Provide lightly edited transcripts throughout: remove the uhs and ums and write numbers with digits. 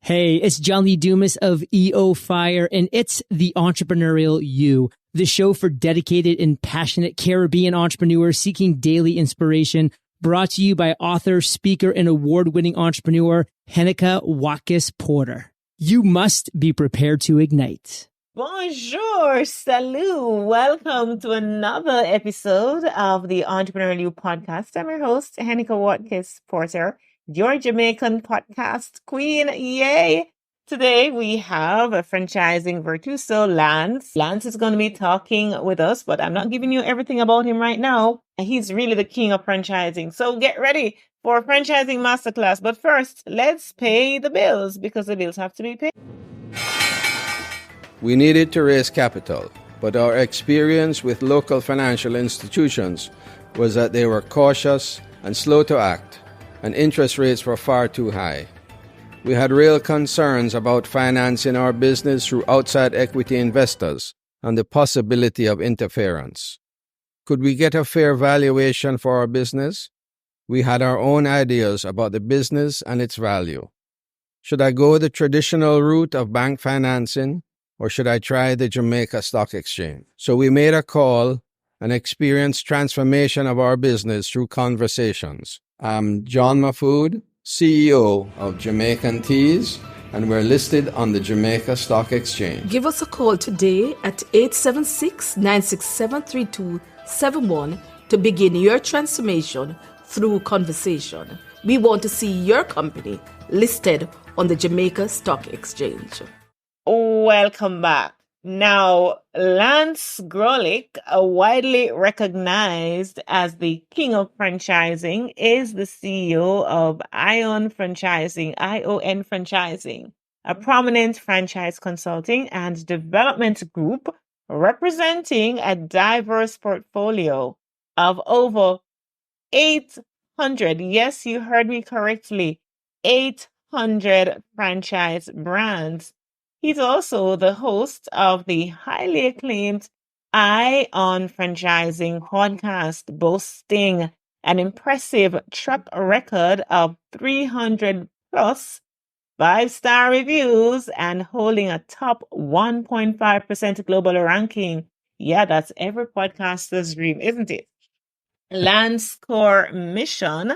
Hey, it's John Lee Dumas of EO Fire, and it's the Entrepreneurial You, the show for dedicated and passionate Caribbean entrepreneurs seeking daily inspiration, brought to you by author, speaker, and award-winning entrepreneur Heneka Watkis-Porter. You must be prepared to ignite. Bonjour, salut. Welcome to another episode of the Entrepreneurial You podcast. I'm your host, Heneka Watkis-Porter, your Jamaican podcast queen. Yay! Today we have a franchising virtuoso, Lance. Lance is going to be talking with us, but I'm not giving you everything about him right now. He's really the king of franchising. So get ready for a franchising masterclass. But first, let's pay the bills because the bills have to be paid. We needed to raise capital, but our experience with local financial institutions was that they were cautious and slow to act, and interest rates were far too high. We had real concerns about financing our business through outside equity investors and the possibility of interference. Could we get a fair valuation for our business? We had our own ideas about the business and its value. Should I go the traditional route of bank financing, or should I try the Jamaica Stock Exchange? So we made a call and experienced transformation of our business through conversations. I'm John Mafood, CEO of Jamaican Teas, and we're listed on the Jamaica Stock Exchange. Give us a call today at 876-967-3271 to begin your transformation through conversation. We want to see your company listed on the Jamaica Stock Exchange. Welcome back. Now, Lance Graulich, widely recognized as the king of franchising, is the CEO of ION Franchising, a prominent franchise consulting and development group representing a diverse portfolio of over 800, yes, you heard me correctly, 800 franchise brands. He's also the host of the highly acclaimed ION Franchising podcast, boasting an impressive track record of 300 plus 5-star reviews and holding a top 1.5% global ranking. Yeah, that's every podcaster's dream, isn't it? Lance's core mission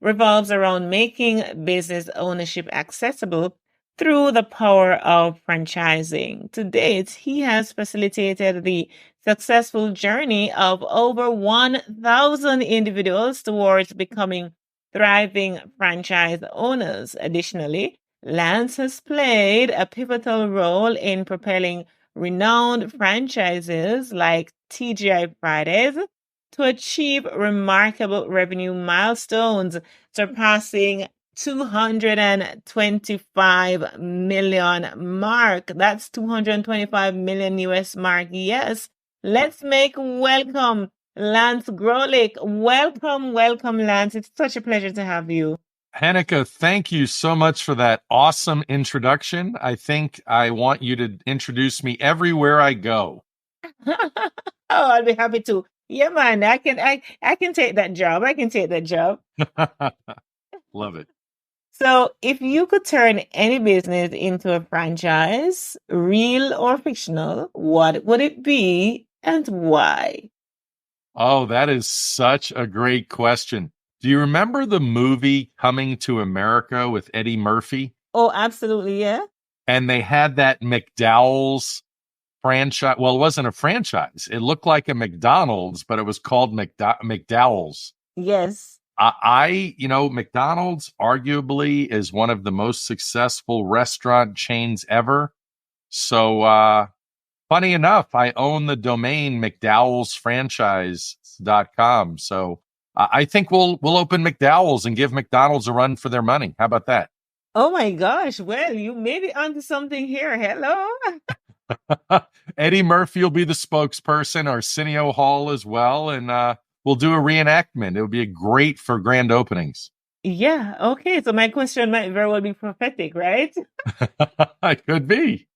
revolves around making business ownership accessible through the power of franchising. To date, he has facilitated the successful journey of over 1,000 individuals towards becoming thriving franchise owners. Additionally, Lance has played a pivotal role in propelling renowned franchises like TGI Fridays to achieve remarkable revenue milestones, surpassing 225 million mark. That's 225 million US mark. Yes. Let's make welcome Lance Graulich. Welcome, Lance. It's such a pleasure to have you. Heneka, thank you so much for that awesome introduction. I think I want you to introduce me everywhere I go. Oh, I'll be happy to. Yeah, man, I can take that job. Love it. So if you could turn any business into a franchise, real or fictional, what would it be and why? Oh, that is such a great question. Do you remember the movie Coming to America with Eddie Murphy? Oh, absolutely, yeah. And they had that McDowell's franchise. Well, it wasn't a franchise. It looked like a McDonald's, but it was called McDowell's. Yes. McDonald's arguably is one of the most successful restaurant chains ever. So, funny enough, I own the domain McDowellsfranchise.com. So I think we'll open McDowell's and give McDonald's a run for their money. How about that? Oh my gosh. Well, you may be onto something here. Hello. Eddie Murphy will be the spokesperson, Arsenio Hall as well. And, we'll do a reenactment. It would be great for grand openings. Yeah. Okay. So my question might very well be prophetic, right? It could be.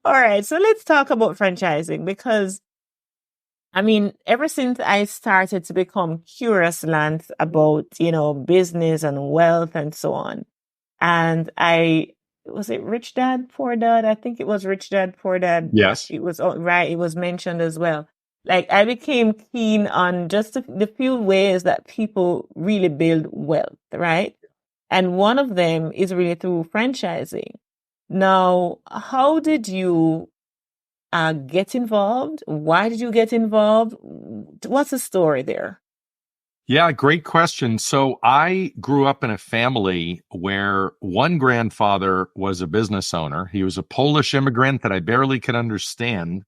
All right. So let's talk about franchising because, ever since I started to become curious, Lance, about, business and wealth and so on, and I was it Rich Dad, Poor Dad? I think it was Rich Dad, Poor Dad. Yes. It was right. It was mentioned as well. Like I became keen on just the few ways that people really build wealth, right? And one of them is really through franchising. Now, how did you get involved? Why did you get involved? What's the story there? Yeah, great question. So I grew up in a family where one grandfather was a business owner. He was a Polish immigrant that I barely could understand,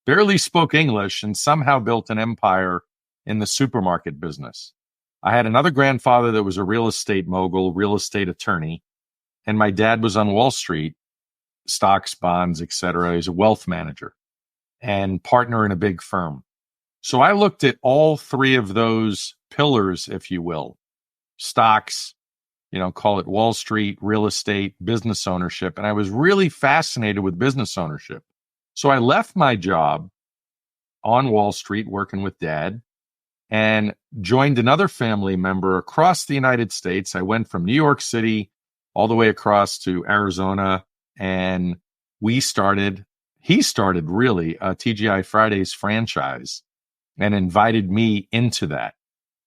barely spoke English, and somehow built an empire in the supermarket business. I had another grandfather that was a real estate mogul, real estate attorney, and my dad was on Wall Street, stocks, bonds, etc. He's a wealth manager and partner in a big firm. So I looked at all three of those pillars, if you will, stocks, call it Wall Street, real estate, business ownership. And I was really fascinated with business ownership. So I left my job on Wall Street working with Dad and joined another family member across the United States. I went from New York City all the way across to Arizona, and he started really a TGI Fridays franchise and invited me into that.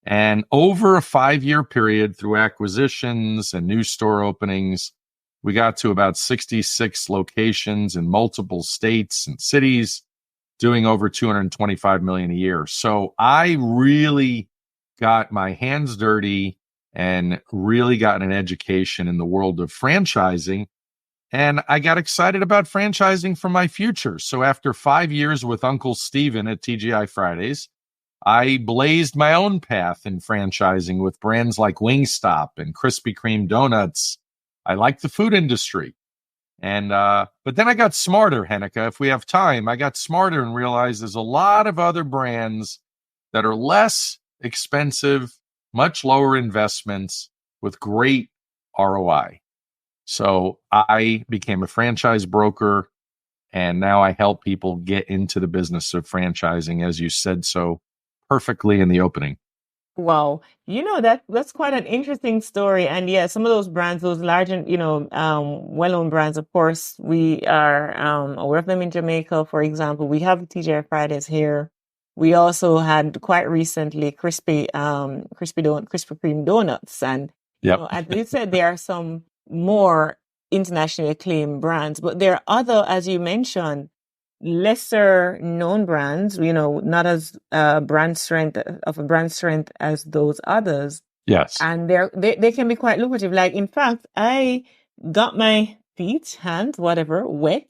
And over a 5-year period, through acquisitions and new store openings, we got to about 66 locations in multiple states and cities, doing over $225 million a year. So I really got my hands dirty and really got an education in the world of franchising. And I got excited about franchising for my future. So after 5 years with Uncle Steven at TGI Fridays, I blazed my own path in franchising with brands like Wingstop and Krispy Kreme donuts. I like the food industry. And but then I got smarter, Heneka. If we have time, I got smarter and realized there's a lot of other brands that are less expensive, much lower investments with great ROI. So I became a franchise broker, and now I help people get into the business of franchising, as you said so perfectly in the opening. Wow. That's quite an interesting story. And yeah, some of those brands, those large and, well-known brands, of course, we are aware of them in Jamaica. For example, we have TGI Fridays here. We also had quite recently Krispy Kreme donuts. And as you said, there are some more internationally acclaimed brands, but there are other, as you mentioned, lesser known brands, not as brand strength as those others. Yes. And they can be quite lucrative. Like, in fact, I got my feet, hands, whatever, wet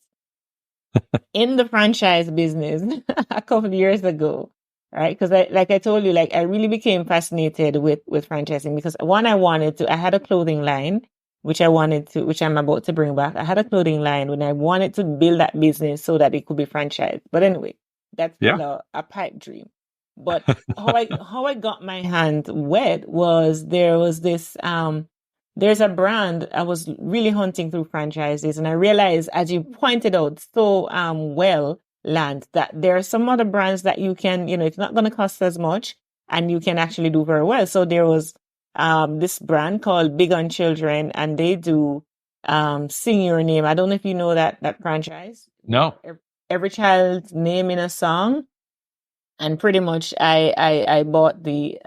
in the franchise business a couple of years ago, right? Because I told you, I really became fascinated with franchising because I had a clothing line, which I'm about to bring back. I had a clothing line when I wanted to build that business so that it could be franchised. But anyway, that's still a pipe dream. But how I got my hand wet was there's a brand I was really hunting through franchises, and I realized, as you pointed out so well, Lance, that there are some other brands that you can, it's not going to cost as much, and you can actually do very well. So there was this brand called Big on Children, and they do Sing Your Name. I don't know if you know that franchise. No. Every child's name in a song. And pretty much I bought the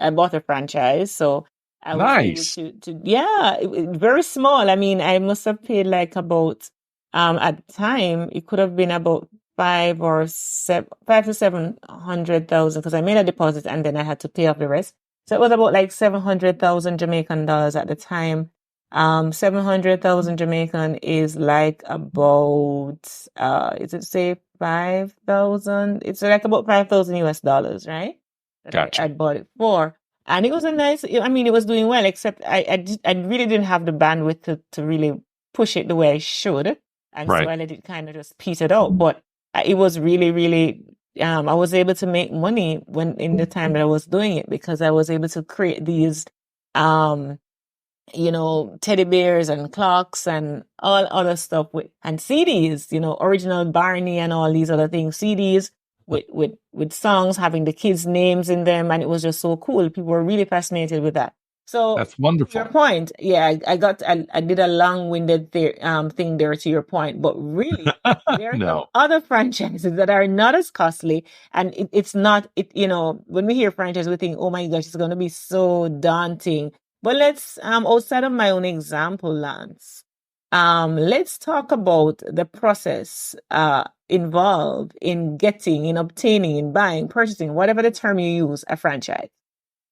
franchise. So I was able to very small. I mean, I must have paid about at the time it could have been about 5 to 700,000, because I made a deposit and then I had to pay off the rest. So it was about 700,000 Jamaican dollars at the time. 700,000 Jamaican is about, is it say 5,000? It's about 5,000 US dollars, right? Gotcha. I bought it for. And it was it was doing well, except I really didn't have the bandwidth to really push it the way I should. And so I let it kind of just peter out. But it was really, really, I was able to make money in the time that I was doing it, because I was able to create these, teddy bears and clocks and all other stuff and CDs, original Barney and all these other things, CDs with songs having the kids' names in them. And it was just so cool. People were really fascinated with that. So That's to your wonderful. point, yeah, I did a long-winded thing there to your point, but really, there are some No. other franchises that are not as costly, and it's not, when we hear franchise, we think, oh my gosh, it's going to be so daunting. But let's, outside of my own example, Lance, let's talk about the process involved in getting, in obtaining, in buying, purchasing, whatever the term you use, a franchise.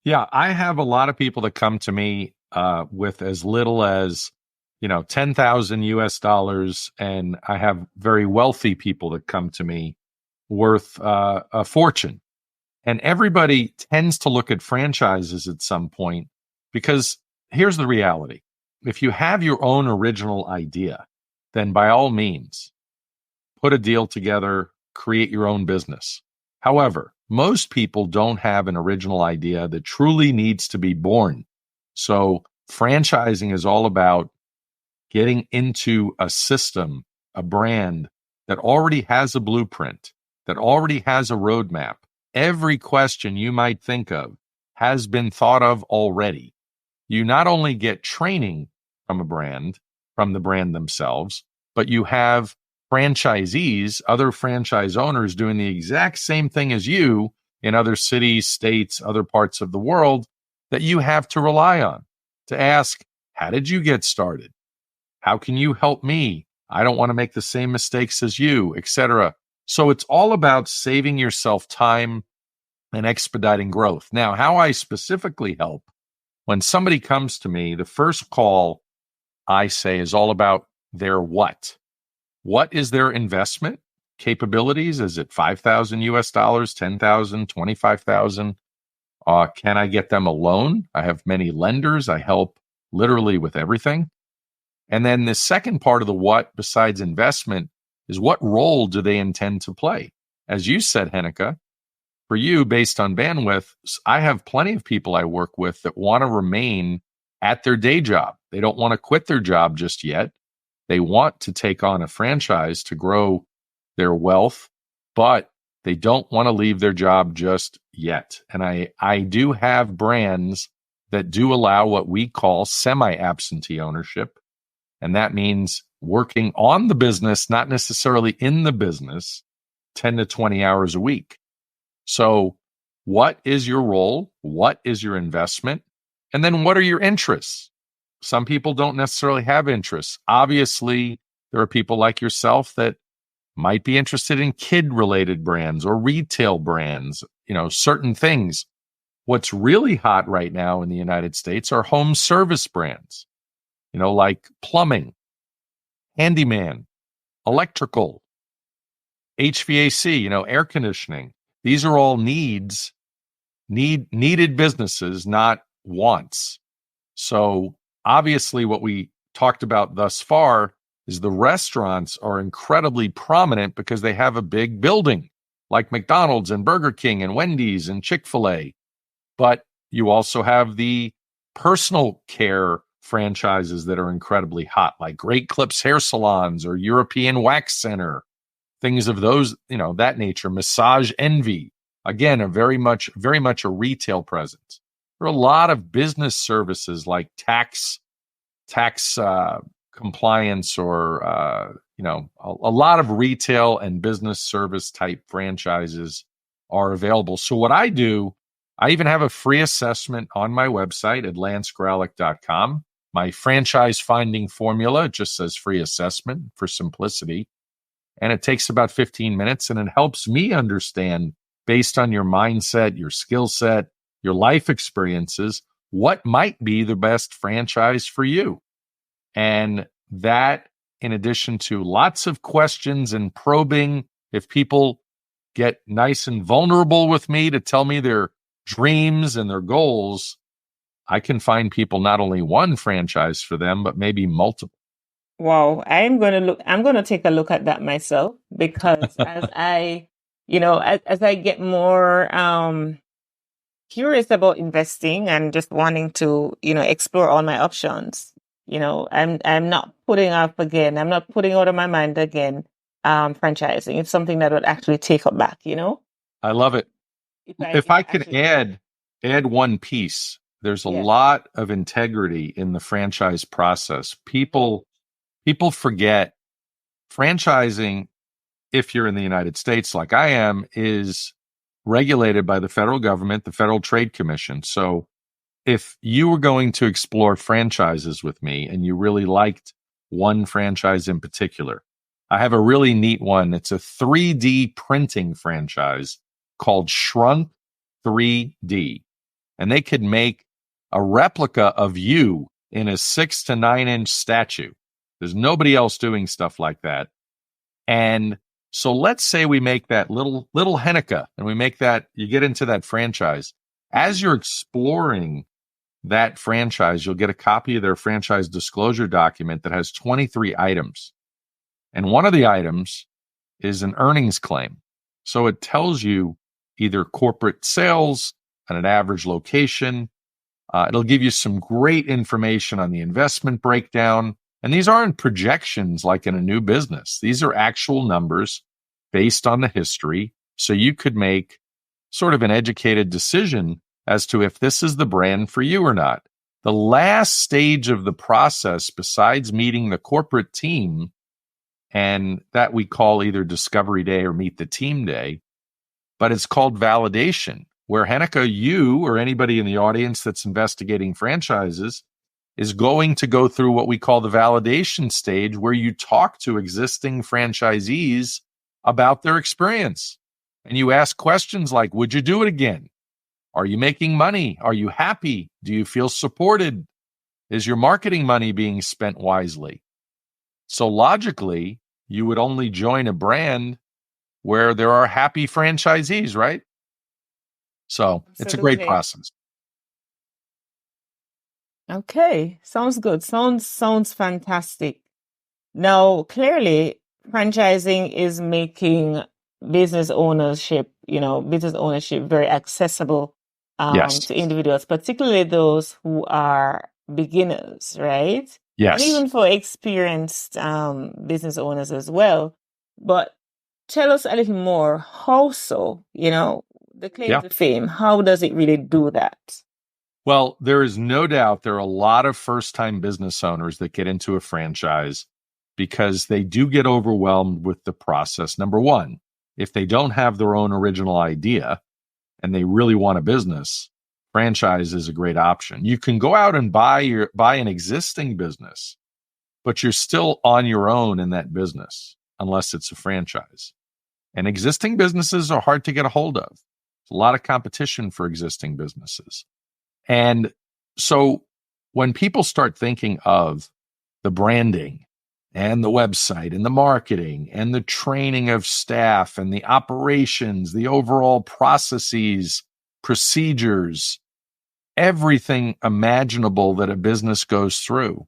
Yeah, I have a lot of people that come to me with as little as, 10,000 US dollars, and I have very wealthy people that come to me worth a fortune. And everybody tends to look at franchises at some point because here's the reality. If you have your own original idea, then by all means, put a deal together, create your own business. However, most people don't have an original idea that truly needs to be born. So franchising is all about getting into a system, a brand that already has a blueprint, that already has a roadmap. Every question you might think of has been thought of already. You not only get training from the brand themselves, but you have franchisees, other franchise owners doing the exact same thing as you in other cities, states, other parts of the world that you have to rely on to ask, how did you get started? How can you help me? I don't want to make the same mistakes as you, etc. So it's all about saving yourself time and expediting growth. Now, how I specifically help, when somebody comes to me, the first call I say is all about their what. What is their investment capabilities? Is it 5,000 US dollars, 10,000, 25,000? Can I get them a loan? I have many lenders. I help literally with everything. And then the second part of the what, besides investment, is what role do they intend to play? As you said, Heneka, for you, based on bandwidth, I have plenty of people I work with that want to remain at their day job. They don't want to quit their job just yet. They want to take on a franchise to grow their wealth, but they don't want to leave their job just yet. And I do have brands that do allow what we call semi-absentee ownership. And that means working on the business, not necessarily in the business, 10 to 20 hours a week. So what is your role? What is your investment? And then what are your interests? Some people don't necessarily have interests. Obviously, there are people like yourself that might be interested in kid-related brands or retail brands, certain things. What's really hot right now in the United States are home service brands, like plumbing, handyman, electrical, HVAC, air conditioning. These are all needed businesses, not wants. So obviously what we talked about thus far is the restaurants are incredibly prominent because they have a big building like McDonald's and Burger King and Wendy's and Chick-fil-A. But you also have the personal care franchises that are incredibly hot, like Great Clips hair salons or European Wax Center, things of those, that nature. Massage Envy, again, a very much a retail presence. There are a lot of business services like tax compliance, or a lot of retail and business service type franchises are available. So what I do, I even have a free assessment on my website at lancegraulich.com. My franchise finding formula just says free assessment for simplicity. And it takes about 15 minutes, and it helps me understand, based on your mindset, your skill set, your life experiences, what might be the best franchise for you. And that, in addition to lots of questions and probing, if people get nice and vulnerable with me to tell me their dreams and their goals, I can find people not only one franchise for them, but maybe multiple. Wow, I'm going to take a look at that myself, because as I get more curious about investing and just wanting to, explore all my options, I'm not putting off again. I'm not putting out of my mind again, franchising. It's something that would actually take up back, I love it. If I could actually add one piece, there's a lot of integrity in the franchise process. People forget franchising, if you're in the United States like I am, is regulated by the federal government, the Federal Trade Commission. So if you were going to explore franchises with me and you really liked one franchise in particular, I have a really neat one. It's a 3D printing franchise called Shrunk 3D. And they could make a replica of you in a 6 to 9 inch statue. There's nobody else doing stuff like that. And so let's say we make that little Heneka and we make that, you get into that franchise. As you're exploring that franchise, you'll get a copy of their franchise disclosure document that has 23 items. And one of the items is an earnings claim. So it tells you either corporate sales at an average location. It'll give you some great information on the investment breakdown. And these aren't projections like in a new business. These are actual numbers based on the history. So you could make sort of an educated decision as to if this is the brand for you or not. The last stage of the process, besides meeting the corporate team, and that we call either Discovery Day or Meet the Team Day, but it's called validation, where Heneka, you or anybody in the audience that's investigating franchises is going to go through what we call the validation stage, where you talk to existing franchisees about their experience. And you ask questions like, would you do it again? Are you making money? Are you happy? Do you feel supported? Is your marketing money being spent wisely? So logically, you would only join a brand where there are happy franchisees, right? So it's a great process. Okay, sounds good. Sounds fantastic. Now, clearly, franchising is making business ownership very accessible to individuals, particularly those who are beginners, right? Yes. And even for experienced business owners as well. But tell us a little more. How so? The claim to fame. How does it really do that? Well, there is no doubt there are a lot of first-time business owners that get into a franchise because they do get overwhelmed with the process. Number one, if they don't have their own original idea and they really want a business, franchise is a great option. You can go out and buy an existing business, but you're still on your own in that business unless it's a franchise. And existing businesses are hard to get a hold of. There's a lot of competition for existing businesses. And so when people start thinking of the branding and the website and the marketing and the training of staff and the operations, the overall processes, procedures, everything imaginable that a business goes through,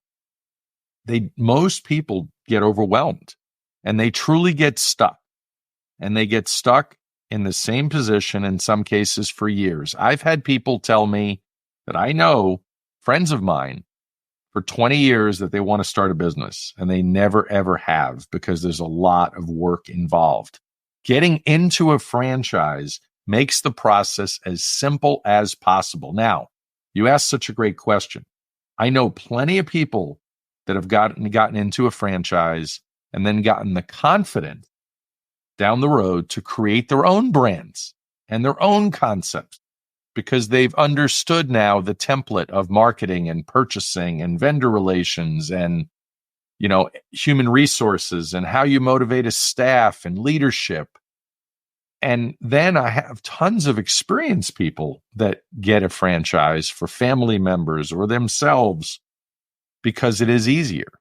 most people get overwhelmed and they truly get stuck. And they get stuck in the same position in some cases for years. I've had people tell me that I know, friends of mine, for 20 years that they want to start a business and they never, ever have because there's a lot of work involved. Getting into a franchise makes the process as simple as possible. Now, you asked such a great question. I know plenty of people that have gotten into a franchise and then gotten the confidence down the road to create their own brands and their own concepts because they've understood now the template of marketing and purchasing and vendor relations and, human resources and how you motivate a staff and leadership. And then I have tons of experienced people that get a franchise for family members or themselves because it is easier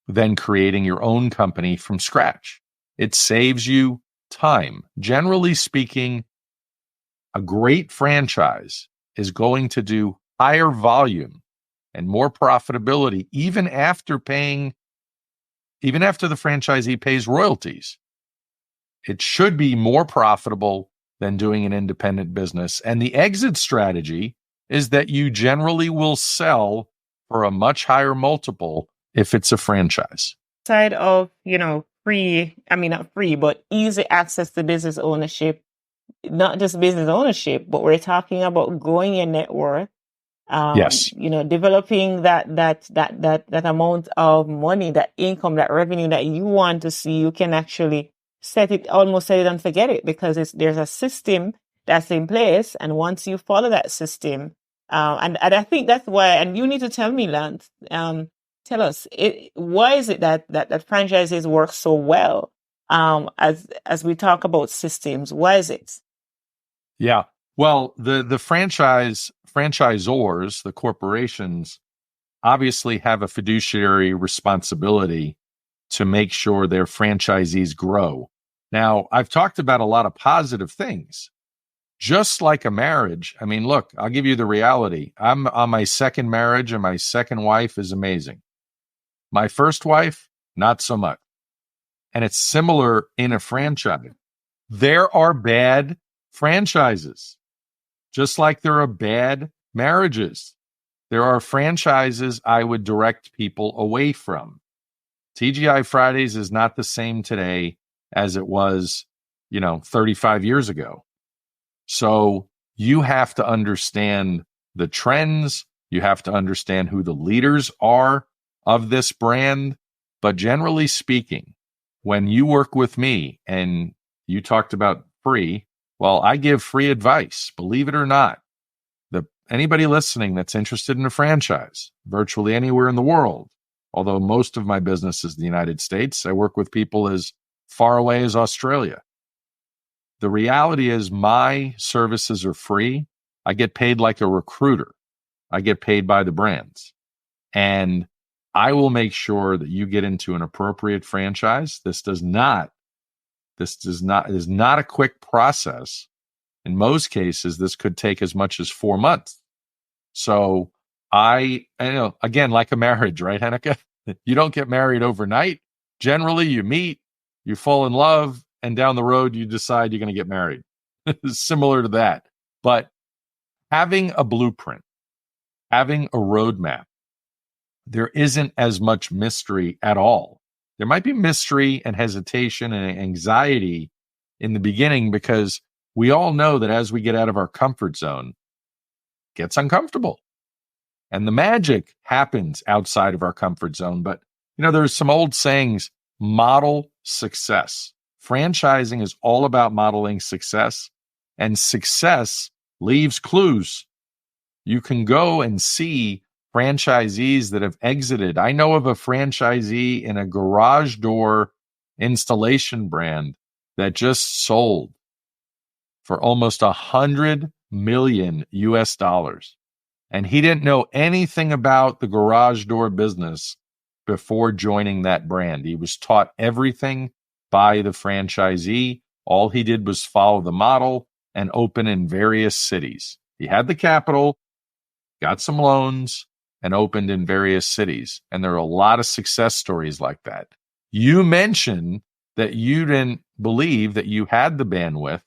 than creating your own company from scratch. It saves you time. Generally speaking, a great franchise is going to do higher volume and more profitability even after the franchisee pays royalties. It should be more profitable than doing an independent business. And the exit strategy is that you generally will sell for a much higher multiple if it's a franchise. Side of, not free, but easy access to business ownership, not just business ownership, but we're talking about growing your net worth Yes. Developing that amount of money, that income, that revenue that you want to see, you can actually set it and forget it, because there's a system that's in place. And once you follow that system, and I think that's why, and you need to tell me, Lance, tell us, why is it that franchises work so well? As we talk about systems, why is it? Yeah. Well, the franchisors, the corporations, obviously have a fiduciary responsibility to make sure their franchisees grow. Now, I've talked about a lot of positive things. Just like a marriage, I mean, look, I'll give you the reality. I'm on my second marriage, and my second wife is amazing. My first wife, not so much. And it's similar in a franchise. There are bad franchises, just like there are bad marriages. There are franchises I would direct people away from. TGI Fridays is not the same today as it was, 35 years ago. So you have to understand the trends. You have to understand who the leaders are of this brand. But generally speaking, when you work with me, and you talked about free, well, I give free advice, believe it or not. Anybody listening that's interested in a franchise, virtually anywhere in the world, although most of my business is the United States, I work with people as far away as Australia. The reality is my services are free. I get paid like a recruiter. I get paid by the brands. And I will make sure that you get into an appropriate franchise. This is not a quick process. In most cases, this could take as much as 4 months. So I know, again, like a marriage, right, Heneka? You don't get married overnight. Generally, you meet, you fall in love, and down the road, you decide you're going to get married. Similar to that. But having a blueprint, having a roadmap, there isn't as much mystery at all. There might be mystery and hesitation and anxiety in the beginning, because we all know that as we get out of our comfort zone, it gets uncomfortable. And the magic happens outside of our comfort zone. But, there's some old sayings: model success. Franchising is all about modeling success, and success leaves clues. You can go and see franchisees that have exited. I know of a franchisee in a garage door installation brand that just sold for almost $100 million US. And he didn't know anything about the garage door business before joining that brand. He was taught everything by the franchisee. All he did was follow the model and open in various cities. He had the capital, got some loans, and opened in various cities. And there are a lot of success stories like that. You mentioned that you didn't believe that you had the bandwidth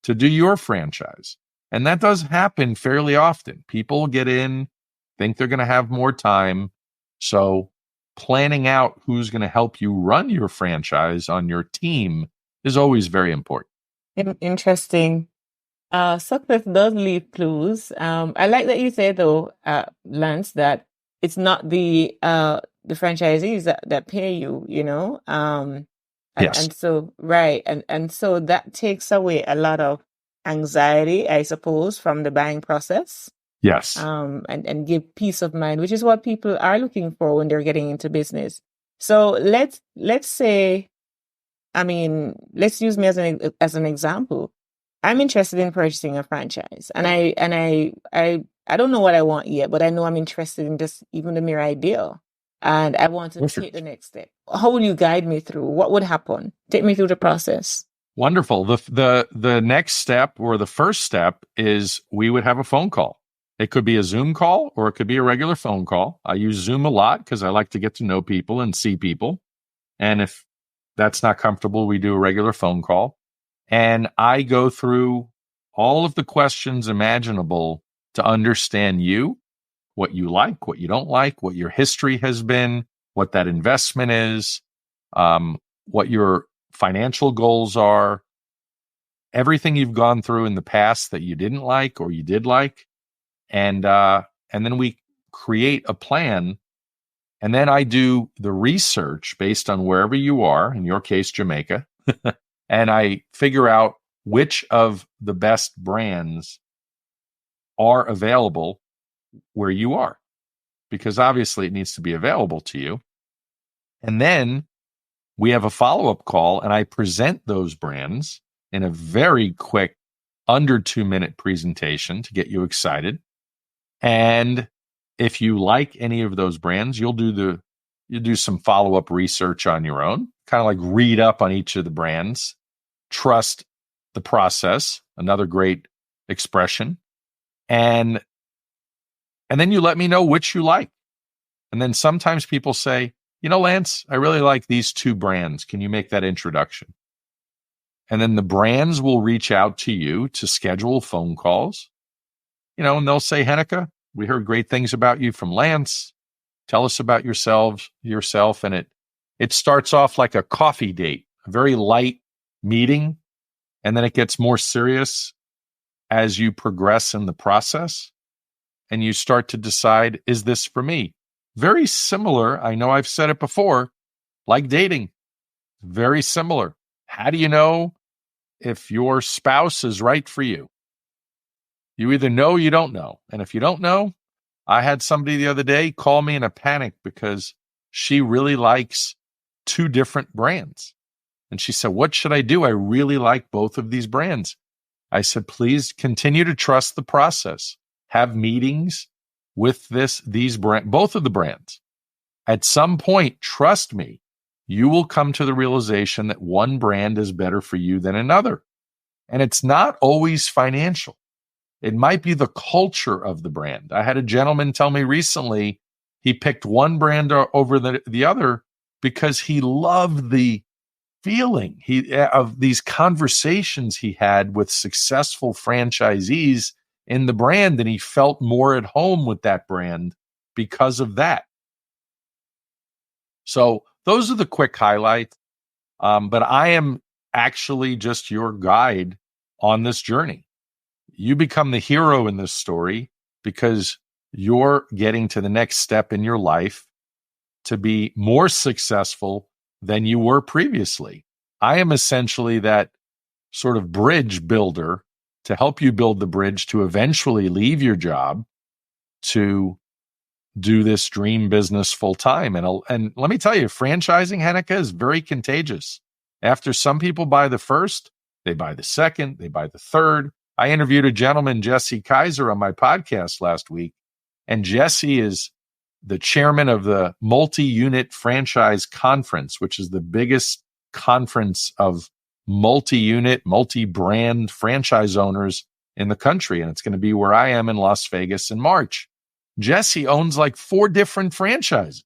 to do your franchise. And that does happen fairly often. People get in, think they're going to have more time. So planning out who's going to help you run your franchise on your team is always very important. Interesting. Success does leave clues. I like that you say, though, Lance, that it's not the franchisees that pay you, Yes. And so, right. And so that takes away a lot of anxiety, I suppose, from the buying process. Yes. And give peace of mind, which is what people are looking for when they're getting into business. So let's say, let's use me as an example. I'm interested in purchasing a franchise, and I don't know what I want yet, but I know I'm interested in just even the mere idea, and I want to take the next step. How will you guide me through? What would happen? Take me through the process. Wonderful. The next step, or the first step, is we would have a phone call. It could be a Zoom call, or it could be a regular phone call. I use Zoom a lot because I like to get to know people and see people. And if that's not comfortable, we do a regular phone call. And I go through all of the questions imaginable to understand you, what you like, what you don't like, what your history has been, what that investment is, what your financial goals are, everything you've gone through in the past that you didn't like or you did like. And and then we create a plan. And then I do the research based on wherever you are, in your case, Jamaica, and I figure out which of the best brands are available where you are, because obviously it needs to be available to you. And then we have a follow-up call, and I present those brands in a very quick, under 2-minute presentation to get you excited. And if you like any of those brands, you'll do some follow-up research on your own, kind of like read up on each of the brands, trust the process, another great expression. And then you let me know which you like. And then sometimes people say, Lance, I really like these 2 brands. Can you make that introduction? And then the brands will reach out to you to schedule phone calls, and they'll say, Heneka, we heard great things about you from Lance. Tell us about yourself. And it starts off like a coffee date, a very light meeting. And then it gets more serious as you progress in the process. And you start to decide, is this for me? Very similar. I know I've said it before, like dating. Very similar. How do you know if your spouse is right for you? You either know or you don't know. And if you don't know, I had somebody the other day call me in a panic because she really likes 2 different brands. And she said, what should I do? I really like both of these brands. I said, please continue to trust the process. Have meetings with both of the brands. At some point, trust me, you will come to the realization that one brand is better for you than another. And it's not always financial. It might be the culture of the brand. I had a gentleman tell me recently he picked one brand over the other because he loved the feeling of these conversations he had with successful franchisees in the brand, and he felt more at home with that brand because of that. So those are the quick highlights. But I am actually just your guide on this journey. You become the hero in this story because you're getting to the next step in your life to be more successful than you were previously. I am essentially that sort of bridge builder to help you build the bridge to eventually leave your job to do this dream business full time. And let me tell you, franchising, Heneka, is very contagious. After some people buy the first, they buy the second, they buy the third. I interviewed a gentleman, Jesse Kaiser, on my podcast last week, and Jesse is the chairman of the Multi-Unit Franchise Conference, which is the biggest conference of multi-unit, multi-brand franchise owners in the country. And it's going to be where I am in Las Vegas in March. Jesse owns like 4 different franchises,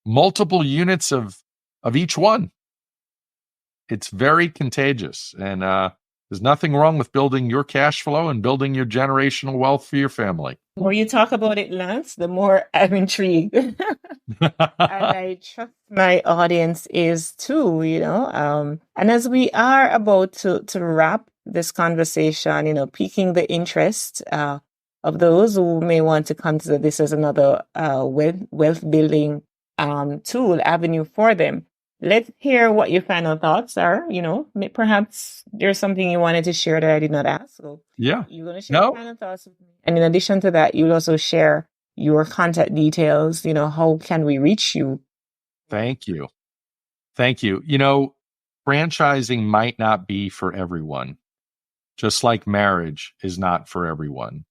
multiple units of each one. It's very contagious. And there's nothing wrong with building your cash flow and building your generational wealth for your family. The more you talk about it, Lance, the more I'm intrigued. And I trust my audience is too, And as we are about to wrap this conversation, piquing the interest of those who may want to consider this as another wealth building tool, avenue for them. Let's hear what your final thoughts are. Perhaps there's something you wanted to share that I did not ask. So yeah, you're going to share your final thoughts with me. And in addition to that, you'll also share your contact details. How can we reach you? Thank you. Franchising might not be for everyone, just like marriage is not for everyone,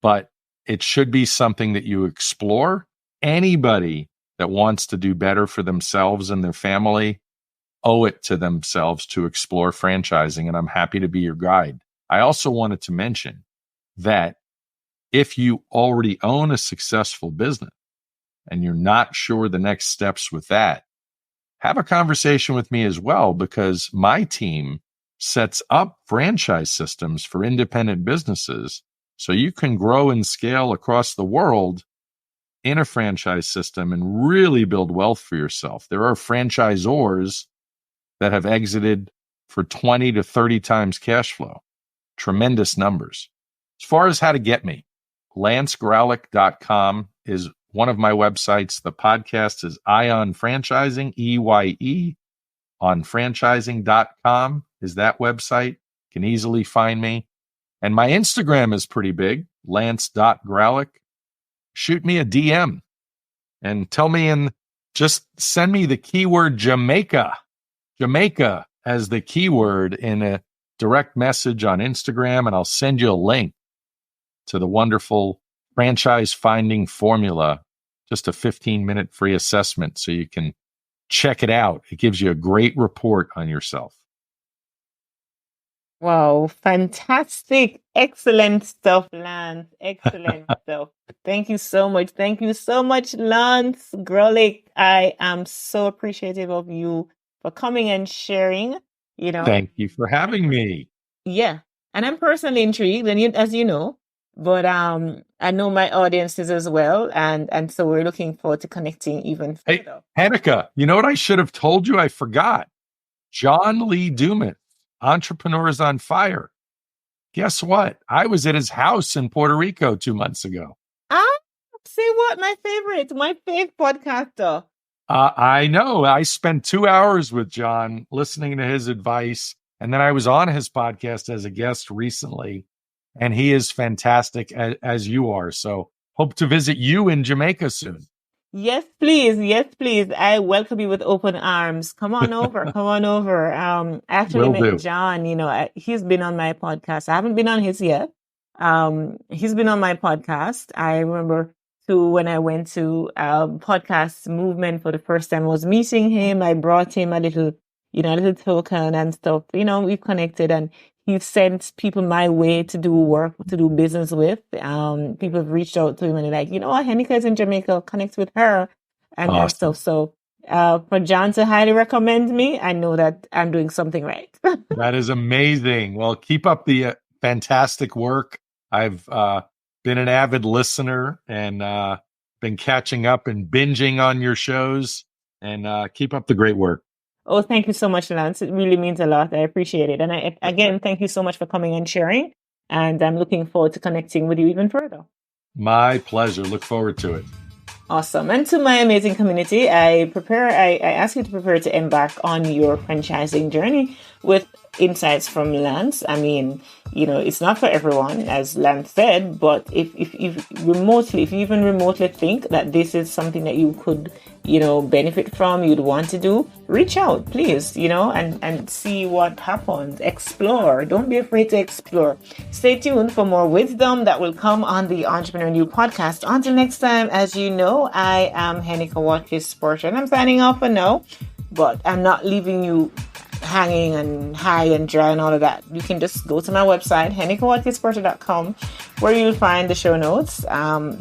but it should be something that you explore. Anybody that wants to do better for themselves and their family owe it to themselves to explore franchising, and I'm happy to be your guide. I also wanted to mention that if you already own a successful business and you're not sure the next steps with that, have a conversation with me as well, because my team sets up franchise systems for independent businesses so you can grow and scale across the world in a franchise system and really build wealth for yourself. There are franchisors that have exited for 20 to 30 times cash flow. Tremendous numbers. As far as how to get me, lancegraulich.com is one of my websites. The podcast is Ion Franchising, EYE, on franchising.com is that website. You can easily find me. And my Instagram is pretty big, lance.graulich. Shoot me a DM and tell me, and just send me the keyword Jamaica as the keyword in a direct message on Instagram, and I'll send you a link to the wonderful franchise finding formula, just a 15-minute free assessment so you can check it out. It gives you a great report on yourself. Wow, fantastic. Excellent stuff, Lance. Excellent stuff. Thank you so much. Thank you so much, Lance Graulich. I am so appreciative of you for coming and sharing, Thank you for having me. Yeah. And I'm personally intrigued, and as you know, but I know my audience is as well. And so we're looking forward to connecting even further. Hey, Heneka, you know what I should have told you? I forgot. John Lee Dumas, Entrepreneurs on Fire. Guess what? I was at his house in Puerto Rico 2 months ago. See what? My fave podcaster. I know. I spent 2 hours with John listening to his advice. And then I was on his podcast as a guest recently. And he is fantastic as you are. So hope to visit you in Jamaica soon. Yes, please. Yes, please. I welcome you with open arms. Come on over. Come on over. I actually met John. He's been on my podcast. I haven't been on his yet. He's been on my podcast. I remember too when I went to podcast movement for the first time. I was meeting him. I brought him a little token and stuff. We've connected, and he sent people my way to do work, to do business with. People have reached out to him and they're like, Heneka is in Jamaica, connect with her and that stuff. So for John to highly recommend me, I know that I'm doing something right. That is amazing. Well, keep up the fantastic work. I've been an avid listener and been catching up and binging on your shows, and keep up the great work. Oh, thank you so much, Lance. It really means a lot. I appreciate it. And again, thank you so much for coming and sharing. And I'm looking forward to connecting with you even further. My pleasure. Look forward to it. Awesome. And to my amazing community, I ask you to prepare to embark on your franchising journey with insights from Lance. I mean, it's not for everyone, as Lance said, but if you even remotely think that this is something that you could, benefit from, you'd want to do, reach out, please, and see what happens. Explore. Don't be afraid to explore. Stay tuned for more wisdom that will come on the Entrepreneurial You podcast. Until next time, as you know, I am Heneka Watkis-Porter, and I'm signing off for now, but I'm not leaving you hanging and high and dry and all of that. You can just go to my website, henekawatkisporter.com, where you'll find the show notes and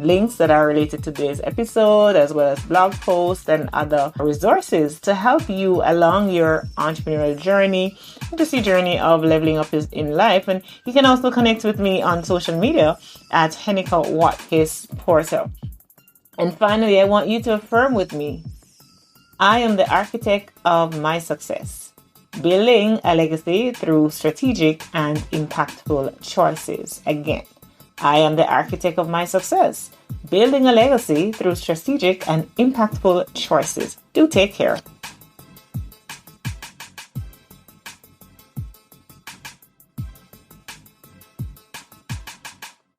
links that are related to today's episode, as well as blog posts and other resources to help you along your entrepreneurial journey, just your journey of leveling up in life. And you can also connect with me on social media at Heneka Watkis-Porter. And finally, I want you to affirm with me: I am the architect of my success, building a legacy through strategic and impactful choices. Again, I am the architect of my success, building a legacy through strategic and impactful choices. Do take care.